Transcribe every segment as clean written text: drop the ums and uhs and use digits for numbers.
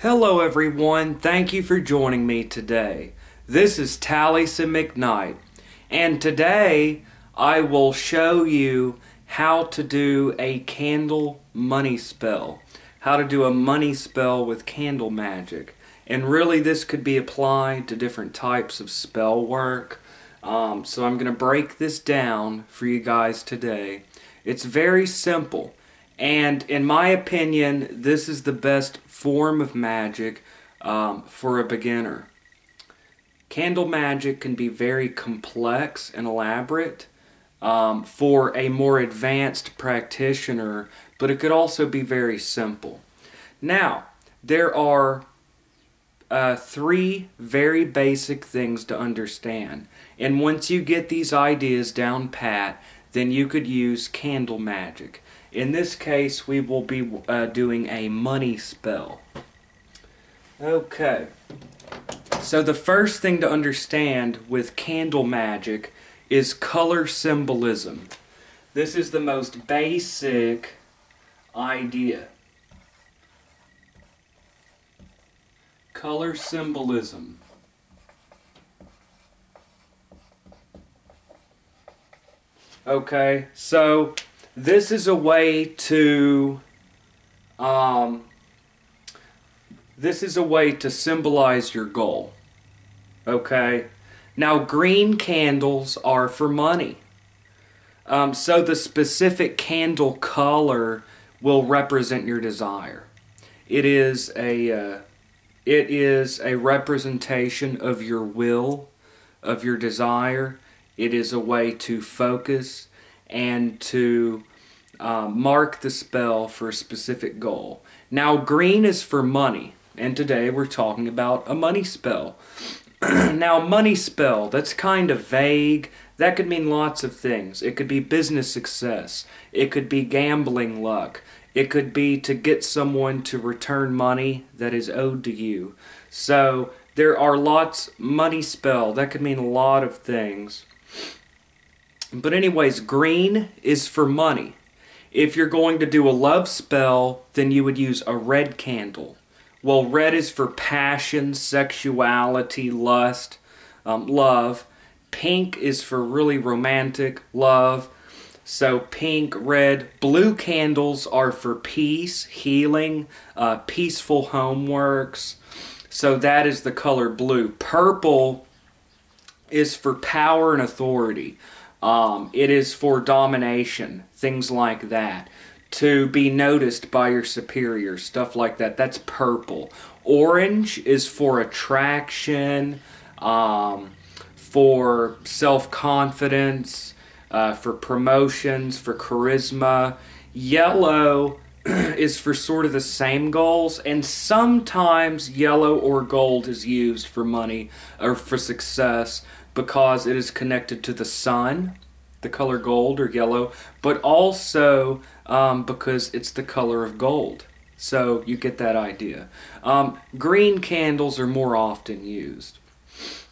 Hello everyone, thank you for joining me today. This is Taliesin McKnight, and today I will show you how to do a candle money spell. How to do a money spell with candle magic. And really this could be applied to different types of spell work. So I'm going to break this down for you guys today. It's very simple. And in my opinion, this is the best form of magic for a beginner. Candle magic can be very complex and elaborate for a more advanced practitioner, but it could also be very simple. Now, there are three very basic things to understand. And once you get these ideas down pat, then you could use candle magic. In this case, we will be doing a money spell. Okay, so the first thing to understand with candle magic is color symbolism. This is the most basic idea. Color symbolism. Okay, so this is a way to symbolize your goal. Okay, now green candles are for money. So the specific candle color will represent your desire. It is a representation of your will, of your desire. It is a way to focus and to mark the spell for a specific goal. Now, green is for money, and today we're talking about a money spell. Now, money spell, that's kind of vague. That could mean lots of things. It could be business success. It could be gambling luck. It could be to get someone to return money that is owed to you. So, there are lots, money spell, that could mean a lot of things. But anyways, green is for money. If you're going to do a love spell, then you would use a red candle. Well, red is for passion, sexuality, lust, love. Pink is for really romantic love. So pink, red, blue candles are for peace, healing, peaceful homeworks. So that is the color blue. Purple is for power and authority. It is for domination, things like that. To be noticed by your superiors, stuff like that. That's purple. Orange is for attraction, for self-confidence, for promotions, for charisma. Yellow is for sort of the same goals, and sometimes yellow or gold is used for money or for success, because it is connected to the sun, the color gold or yellow, but also because it's the color of gold. So you get that idea. Green candles are more often used.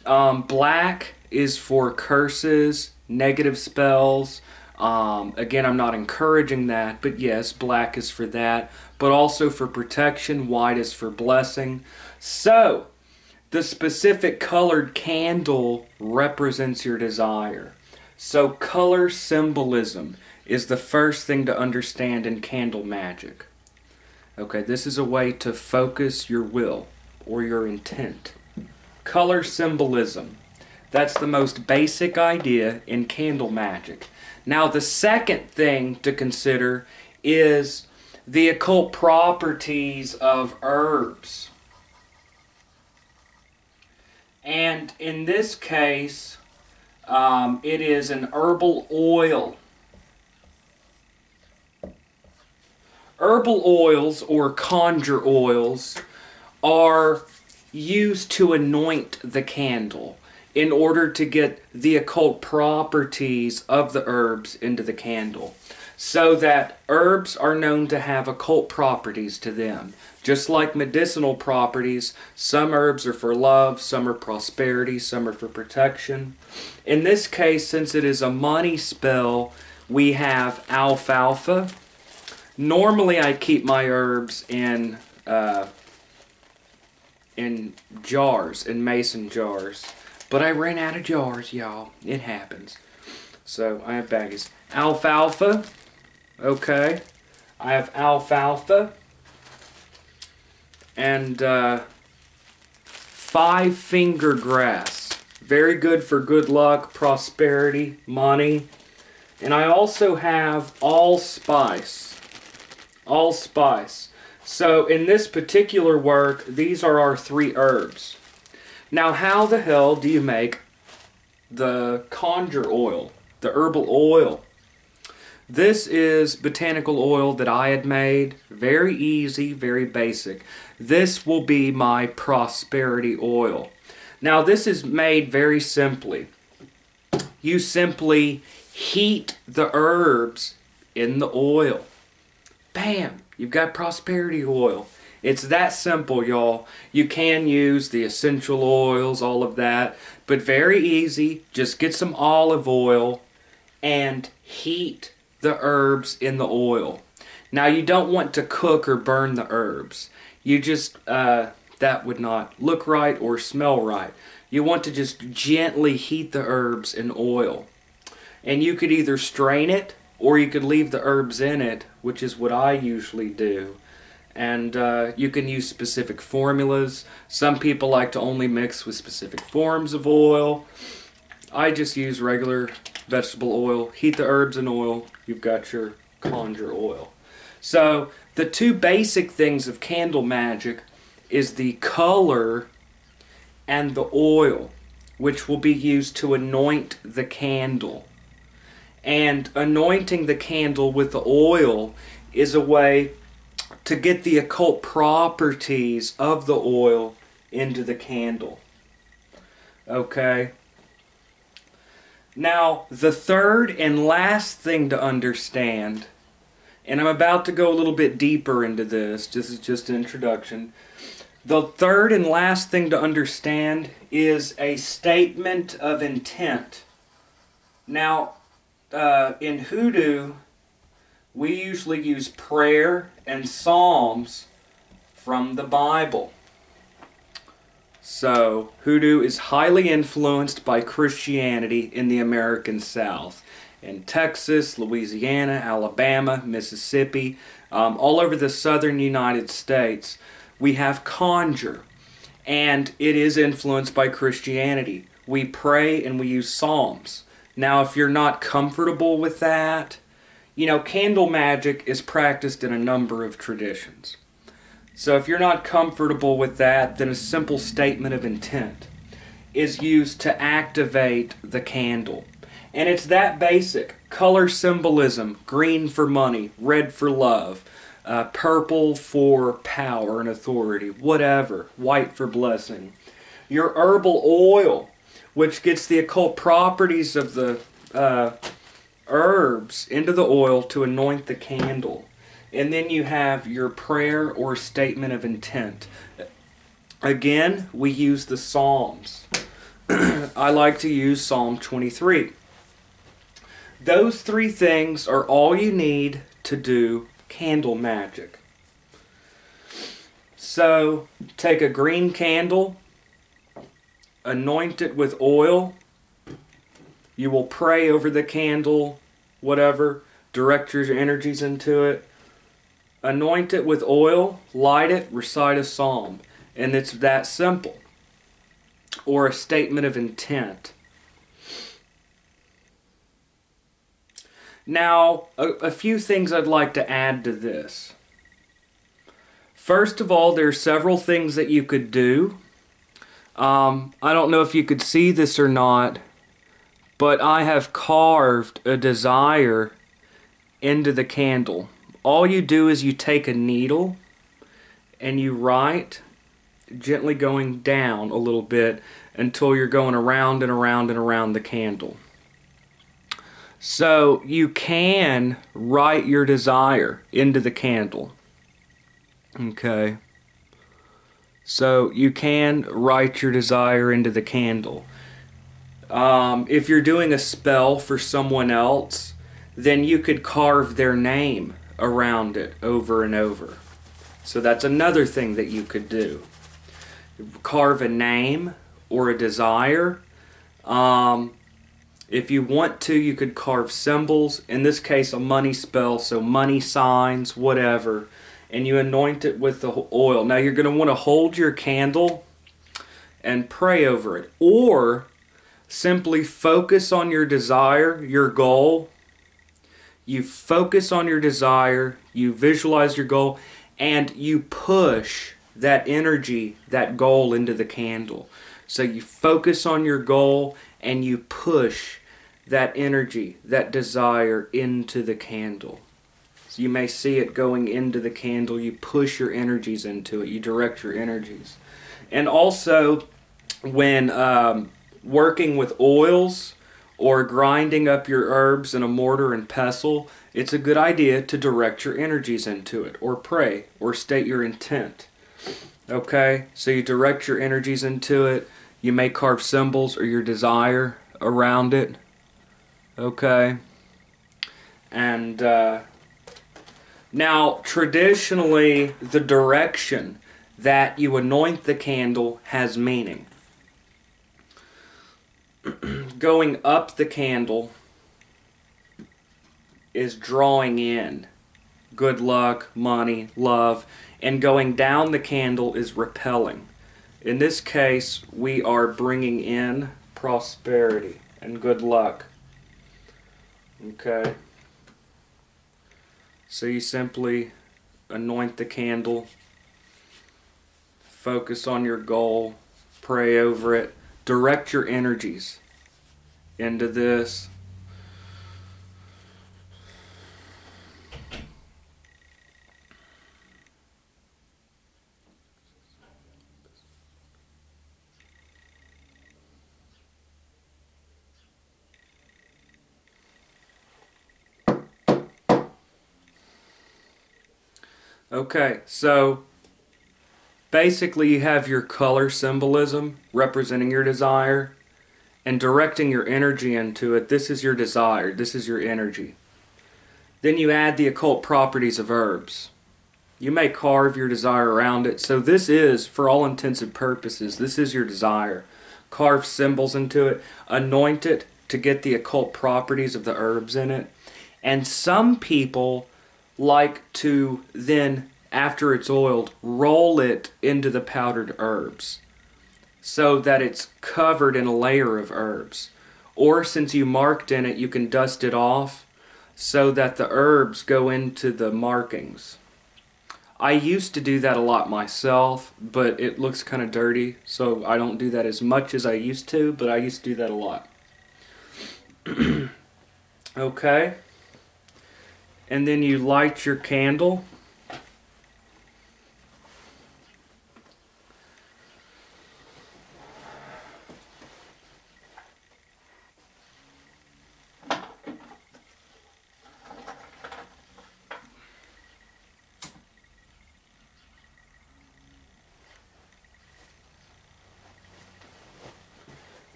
Black is for curses, negative spells. Again, I'm not encouraging that, but yes, black is for that, but also for protection. White is for blessing. So, the specific colored candle represents your desire. So color symbolism is the first thing to understand in candle magic. Okay, this is a way to focus your will or your intent. Color symbolism. That's the most basic idea in candle magic. Now the second thing to consider is the occult properties of herbs. And in this case, it is an herbal oil. Herbal oils or conjure oils are used to anoint the candle in order to get the occult properties of the herbs into the candle. So that herbs are known to have occult properties to them. Just like medicinal properties, some herbs are for love, some are prosperity, some are for protection. In this case, since it is a money spell, we have alfalfa. Normally I keep my herbs in in jars, in mason jars. But I ran out of jars, y'all. It happens. So I have baggies. Alfalfa. Okay. I have alfalfa. And 5-finger grass. Very good for good luck, prosperity, money. And I also have allspice. Allspice. So in this particular work, these are our 3 herbs. Now how the hell do you make the conjure oil, the herbal oil? This is botanical oil that I had made. Very easy, very basic. This will be my prosperity oil. Now this is made very simply. You simply heat the herbs in the oil. Bam! You've got prosperity oil. It's that simple, y'all. You can use the essential oils, all of that, but very easy. Just get some olive oil and heat the herbs in the oil. Now you don't want to cook or burn the herbs. You just, that would not look right or smell right. You want to just gently heat the herbs in oil. And you could either strain it or you could leave the herbs in it, which is what I usually do. And you can use specific formulas. Some people like to only mix with specific forms of oil. I just use regular vegetable oil. Heat the herbs in oil. You've got your conjure oil. So the 2 basic things of candle magic is the color and the oil, which will be used to anoint the candle. And anointing the candle with the oil is a way to get the occult properties of the oil into the candle. Okay? Now, the third and last thing to understand, and I'm about to go a little bit deeper into this, this is just an introduction. The third and last thing to understand is a statement of intent. Now, in Hoodoo, we usually use prayer and psalms from the Bible. So, Hoodoo is highly influenced by Christianity in the American South. In Texas, Louisiana, Alabama, Mississippi, all over the southern United States, we have conjure. And it is influenced by Christianity. We pray and we use psalms. Now, if you're not comfortable with that, you know, candle magic is practiced in a number of traditions. So if you're not comfortable with that, then a simple statement of intent is used to activate the candle. And it's that basic. Color symbolism, green for money, red for love, purple for power and authority, whatever, white for blessing. Your herbal oil, which gets the occult properties of the herbs into the oil to anoint the candle. And then you have your prayer or statement of intent. Again, we use the Psalms. I like to use Psalm 23. Those 3 things are all you need to do candle magic. So, take a green candle, anoint it with oil. You will pray over the candle, whatever, direct your energies into it. Anoint it with oil, light it, recite a psalm. And it's that simple. Or a statement of intent. Now, a few things I'd like to add to this. First of all, there are several things that you could do. I don't know if you could see this or not, but I have carved a desire into the candle. All you do is you take a needle and you write, gently going down a little bit until you're going around and around and around the candle. So you can write your desire into the candle. Okay. So you can write your desire into the candle. If you're doing a spell for someone else, then you could carve their name around it over and over. So that's another thing that you could do. carve a name or a desire. If you want to, you could carve symbols. In this case, a money spell, so money signs, whatever. And you anoint it with the oil. Now you're going to want to hold your candle and pray over it. Or simply focus on your desire, your goal. You focus on your desire, you visualize your goal, and you push that energy, that goal into the candle. So you focus on your goal and you push that energy, that desire into the candle. So you may see it going into the candle. You push your energies into it. You direct your energies. And also, when working with oils or grinding up your herbs in a mortar and pestle, it's a good idea to direct your energies into it, or pray, or state your intent. Okay? So you direct your energies into it. You may carve symbols or your desire around it. Okay? And now, traditionally, the direction that you anoint the candle has meaning. Going up the candle is drawing in good luck, money, love, and going down the candle is repelling. In this case, we are bringing in prosperity and good luck. Okay? So you simply anoint the candle, focus on your goal, pray over it, direct your energies into this. Okay, so basically you have your color symbolism representing your desire and directing your energy into it. This is your desire. This is your energy. Then you add the occult properties of herbs. You may carve your desire around it. So this is, for all intents and purposes, this is your desire. Carve symbols into it. Anoint it to get the occult properties of the herbs in it. And some people like to then, after it's oiled, roll it into the powdered herbs so that it's covered in a layer of herbs. Or since you marked in it, you can dust it off so that the herbs go into the markings. I used to do that a lot myself, but it looks kind of dirty, so I don't do that as much as I used to, but I used to do that a lot. Okay? And then you light your candle.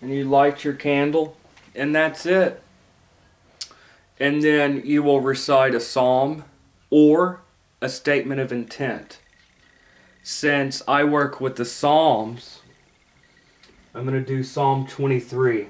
And you light your candle, and that's it. And then you will recite a psalm or a statement of intent. Since I work with the Psalms, I'm going to do Psalm 23.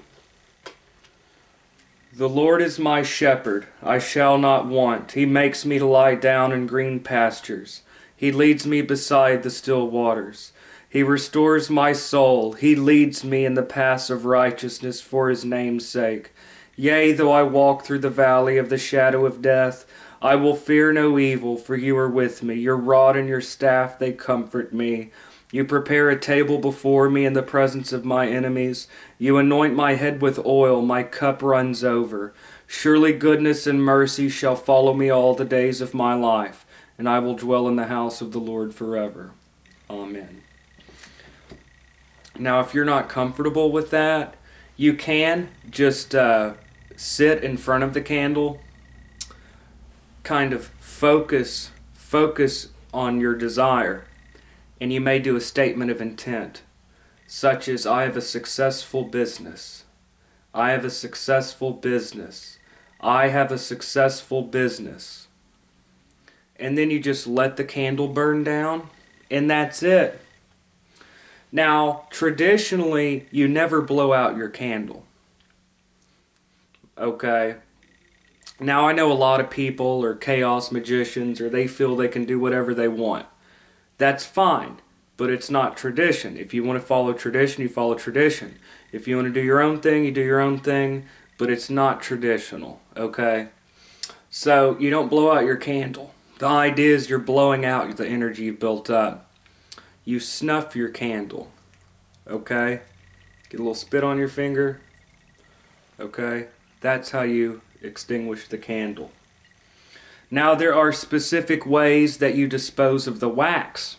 The Lord is my shepherd, I shall not want. He makes me to lie down in green pastures. He leads me beside the still waters. He restores my soul. He leads me in the paths of righteousness for his name's sake. Yea, though I walk through the valley of the shadow of death, I will fear no evil, for you are with me. Your rod and your staff, they comfort me. You prepare a table before me in the presence of my enemies. You anoint my head with oil, my cup runs over. Surely goodness and mercy shall follow me all the days of my life, and I will dwell in the house of the Lord forever. Amen. Now, if you're not comfortable with that, you can just sit in front of the candle, kind of focus on your desire, and you may do a statement of intent, such as, I have a successful business. I have a successful business. I have a successful business. And then you just let the candle burn down, and that's it. Now, traditionally, you never blow out your candle. Okay? Now, I know a lot of people are chaos magicians, or they feel they can do whatever they want. That's fine, but it's not tradition. If you want to follow tradition, you follow tradition. If you want to do your own thing, you do your own thing, but it's not traditional, okay? So, you don't blow out your candle. The idea is you're blowing out the energy you've built up. You snuff your candle, okay? Get a little spit on your finger, okay? That's how you extinguish the candle. Now, there are specific ways that you dispose of the wax.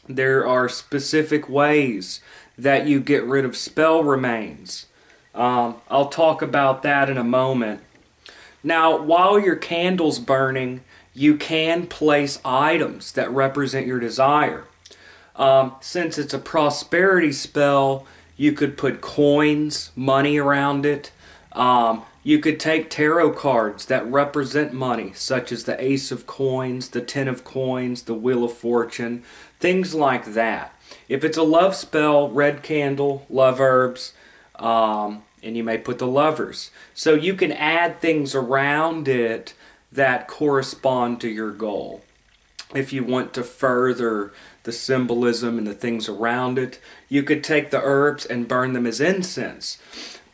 There are specific ways that you get rid of spell remains. I'll talk about that in a moment. Now, while your candle's burning, you can place items that represent your desire. Since it's a prosperity spell, you could put coins, money around it. You could take tarot cards that represent money, such as the Ace of Coins, the Ten of Coins, the Wheel of Fortune, things like that. If it's a love spell, red candle, love herbs, and you may put the lovers. So you can add things around it that correspond to your goal. If you want to further the symbolism and the things around it, you could take the herbs and burn them as incense.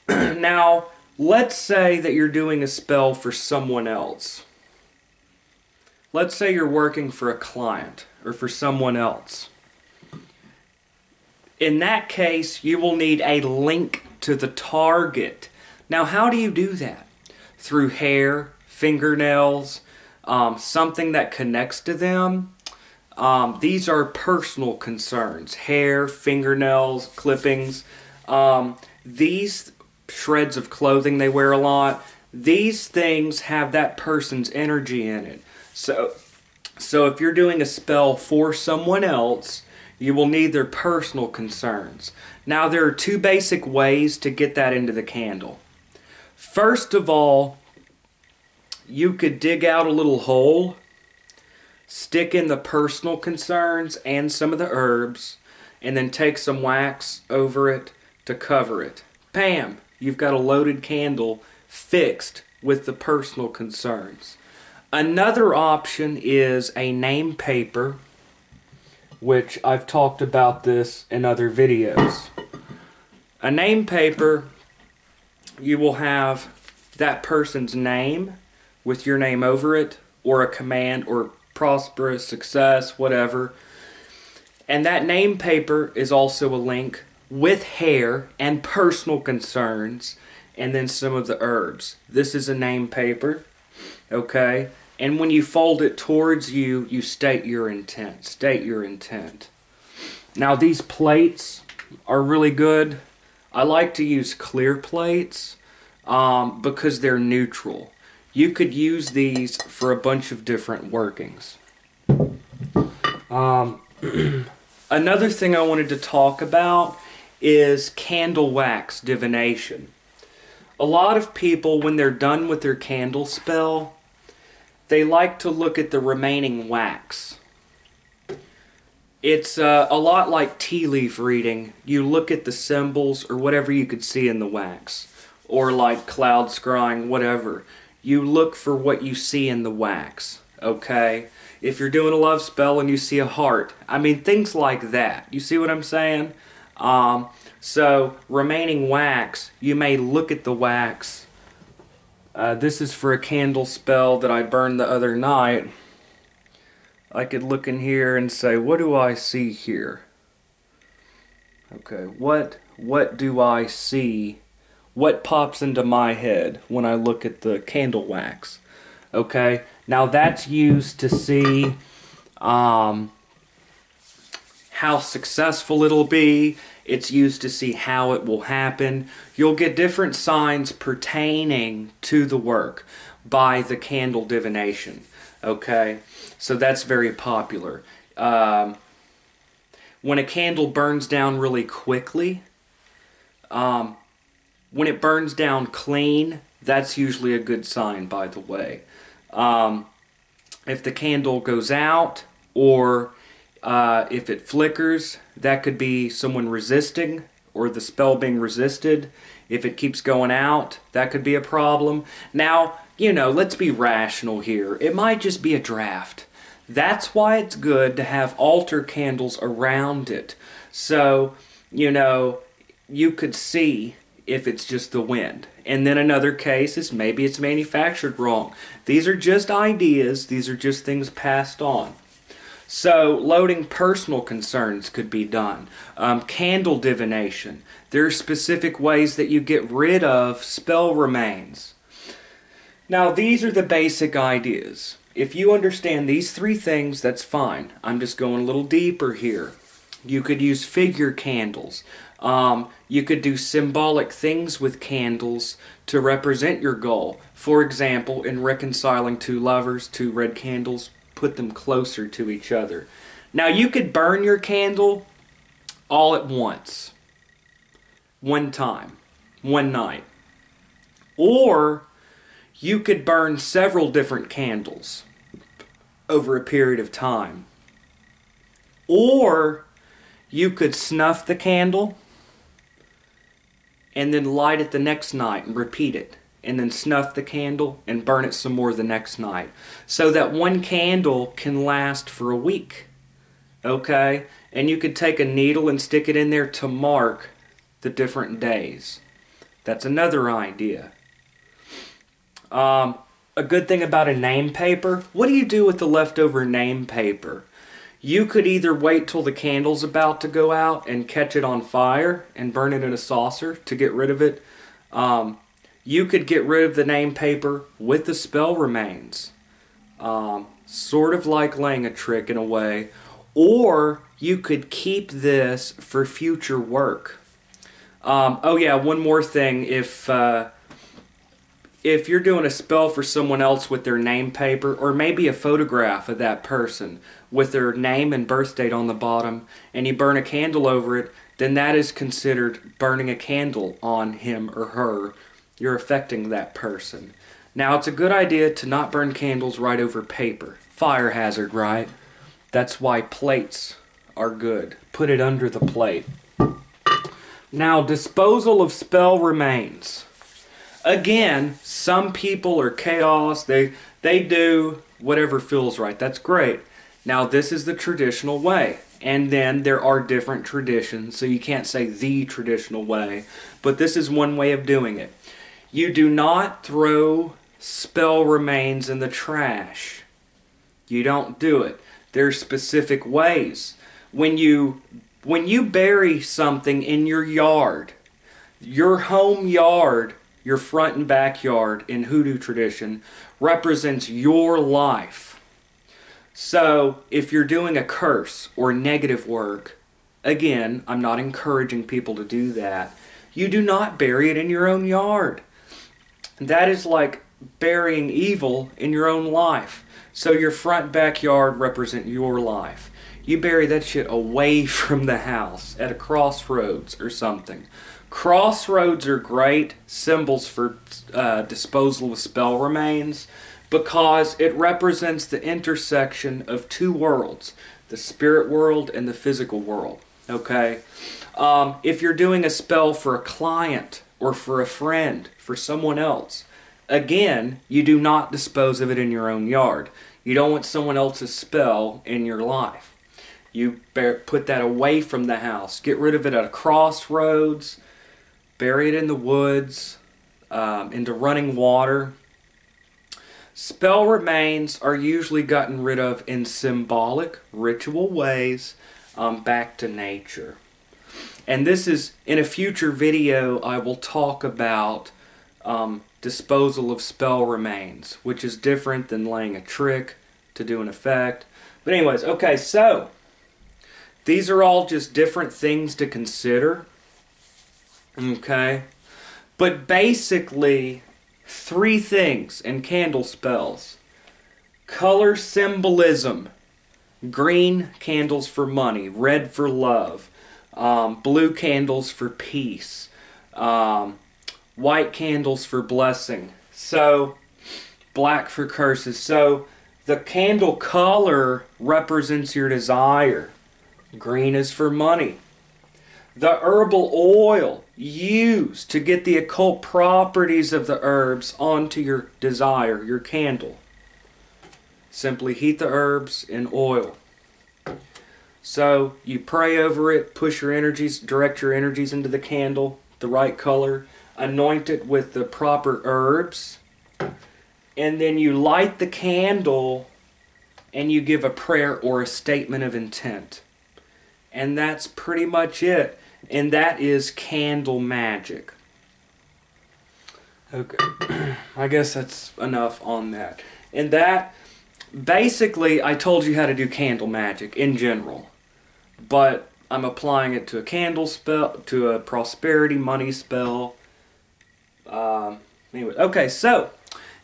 Now, let's say that you're doing a spell for someone else. Let's say you're working for a client or for someone else. In that case, you will need a link to the target. Now, how do you do that? Through hair, fingernails, something that connects to them. These are personal concerns. Hair, fingernails, clippings. These shreds of clothing they wear a lot. These things have that person's energy in it. So if you're doing a spell for someone else, you will need their personal concerns. Now, there are two basic ways to get that into the candle. First of all, you could dig out a little hole, stick in the personal concerns and some of the herbs, and then take some wax over it to cover it. Bam! You've got a loaded candle fixed with the personal concerns. Another option is a name paper, which I've talked about this in other videos. A name paper, you will have that person's name with your name over it, or a command, or prosperous, success, whatever. And that name paper is also a link with hair and personal concerns, and then some of the herbs. This is a name paper, okay? And when you fold it towards you, you state your intent. State your intent. Now, these plates are really good. I like to use clear plates because they're neutral. You could use these for a bunch of different workings. Another thing I wanted to talk about is candle wax divination. A lot of people, when they're done with their candle spell, they like to look at the remaining wax. It's a lot like tea leaf reading. You look at the symbols or whatever you could see in the wax. Or like cloud scrying, whatever. You look for what you see in the wax, okay? If you're doing a love spell and you see a heart, I mean, things like that. You see what I'm saying? So, remaining wax, you may look at the wax. This is for a candle spell that I burned the other night. I could look in here and say, what do I see here? Okay, what do I see? What pops into my head when I look at the candle wax? Okay, now that's used to see how successful it'll be. It's used to see how it will happen. You'll get different signs pertaining to the work by the candle divination. Okay, so that's very popular. When a candle burns down really quickly, when it burns down clean, that's usually a good sign, by the way. If the candle goes out, or If it flickers, that could be someone resisting or the spell being resisted. If it keeps going out, that could be a problem. Now, you know, let's be rational here. It might just be a draft. That's why it's good to have altar candles around it. So, you know, you could see if it's just the wind. And then another case is maybe it's manufactured wrong. These are just ideas. These are just things passed on. So loading personal concerns could be done. Candle divination. There are specific ways that you get rid of spell remains. Now these are the basic ideas. If you understand these three things, that's fine. I'm just going a little deeper here. You could use figure candles. You could do symbolic things with candles to represent your goal. For example, in reconciling two lovers, two red candles, put them closer to each other. Now you could burn your candle all at once. One time. One night. Or you could burn several different candles over a period of time. Or you could snuff the candle and then light it the next night and repeat it. And then snuff the candle and burn it some more the next night. So that one candle can last for a week. Okay? And you could take a needle and stick it in there to mark the different days. That's another idea. A good thing about a name paper, what do you do with the leftover name paper? You could either wait till the candle's about to go out and catch it on fire and burn it in a saucer to get rid of it. You could get rid of the name paper with the spell remains. Sort of like laying a trick in a way. Or you could keep this for future work. Oh yeah, one more thing. If you're doing a spell for someone else with their name paper, or maybe a photograph of that person with their name and birth date on the bottom, and you burn a candle over it, then that is considered burning a candle on him or her. You're affecting that person. Now, it's a good idea to not burn candles right over paper. Fire hazard, right? That's why plates are good. Put it under the plate. Now, disposal of spell remains. Again, some people are chaos. They do whatever feels right. That's great. Now, this is the traditional way. And then there are different traditions, so you can't say the traditional way. But this is one way of doing it. You do not throw spell remains in the trash. You don't do it. There's specific ways. When you bury something in your yard, your home yard, your front and backyard in Hoodoo tradition represents your life. So if you're doing a curse or negative work, again, I'm not encouraging people to do that. You do not bury it in your own yard. That is like burying evil in your own life. So your front backyard represent your life. You bury that shit away from the house at a crossroads or something. Crossroads are great symbols for disposal of spell remains because it represents the intersection of two worlds, the spirit world and the physical world. Okay? If you're doing a spell for a client or for a friend, for someone else, again, you do not dispose of it in your own yard. You don't want someone else's spell in your life. You put that away from the house. Get rid of it at a crossroads. Bury it in the woods, into running water. Spell remains are usually gotten rid of in symbolic, ritual ways, back to nature. And this is, in a future video, I will talk about disposal of spell remains, which is different than laying a trick to do an effect. But anyways, okay, so these are all just different things to consider. Okay? But basically, three things in candle spells. Color symbolism. Green candles for money, red for love, blue candles for peace, white candles for blessing, so black for curses. So the candle color represents your desire. Green is for money. The herbal oil used to get the occult properties of the herbs onto your desire, your candle. Simply heat the herbs in oil. So you pray over it, push your energies, direct your energies into the candle, the right color, anoint it with the proper herbs, and then you light the candle and you give a prayer or a statement of intent. And that's pretty much it. And that is candle magic. Okay, I guess that's enough on that. And that, basically, I told you how to do candle magic in general. But I'm applying it to a candle spell, to a prosperity money spell. Anyway, okay, so,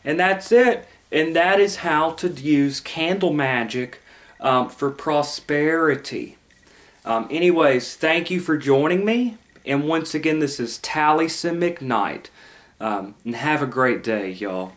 and that's it. And that is how to use candle magic for prosperity. Anyways, thank you for joining me. And once again, this is Taliesin McKnight. And have a great day, y'all.